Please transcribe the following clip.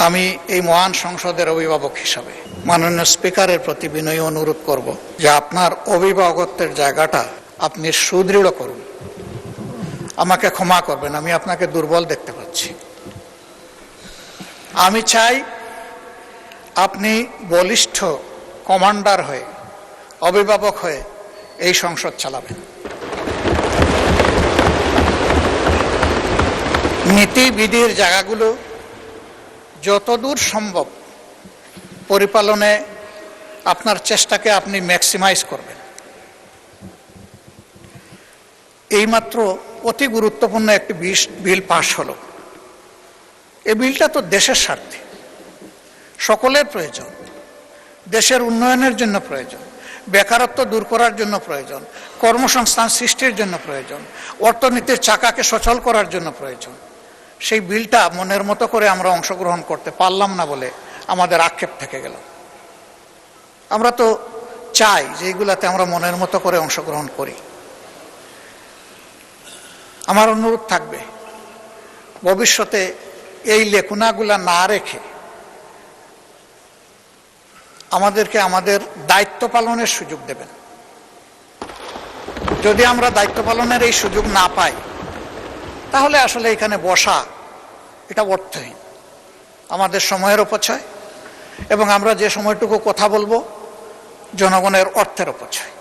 আমি এই মহান সংসদের অভিভাবক হিসাবে মাননীয় স্পিকারের প্রতি বিনয়ী অনুরোধ করব যে আপনার অভিভাবকত্বের জায়গাটা আপনি সুদৃঢ় করুন। আমাকে ক্ষমা করবেন, আমি আপনাকে দুর্বল দেখতে পাচ্ছি। আমি চাই আপনি বলিষ্ঠ কমান্ডার হয়ে, অভিভাবক হয়ে এই সংসদ চালাবেন। নীতিবিধির জায়গাগুলো যতদূর সম্ভব পরিপালনে আপনার চেষ্টাকে আপনি ম্যাক্সিমাইজ করবেন। এইমাত্র অতি গুরুত্বপূর্ণ একটি বিল পাশ হলো। এই বিলটা তো দেশের স্বার্থে, সকলের প্রয়োজন, দেশের উন্নয়নের জন্য প্রয়োজন, বেকারত্ব দূর করার জন্য প্রয়োজন, কর্মসংস্থান সৃষ্টির জন্য প্রয়োজন, অর্থনীতির চাকাকে সচল করার জন্য প্রয়োজন। সেই বিলটা মনের মতো করে আমরা অংশগ্রহণ করতে পারলাম না বলে আমাদের আক্ষেপ থেকে গেল। আমরা তো চাই যে এইগুলাতে আমরা মনের মতো করে অংশগ্রহণ করি। আমার অনুরোধ থাকবে ভবিষ্যতে এই লেখুনাগুলা না রেখে আমাদেরকে আমাদের দায়িত্ব পালনের সুযোগ দেবেন। যদি আমরা দায়িত্ব পালনের এই সুযোগ না পাই তাহলে আসলে এখানে বসা এটা অর্থহীন, আমাদের সময়ের অপচয়, এবং আমরা যে সময়টুকু কথা বলবো জনগণের অর্থের অপচয়।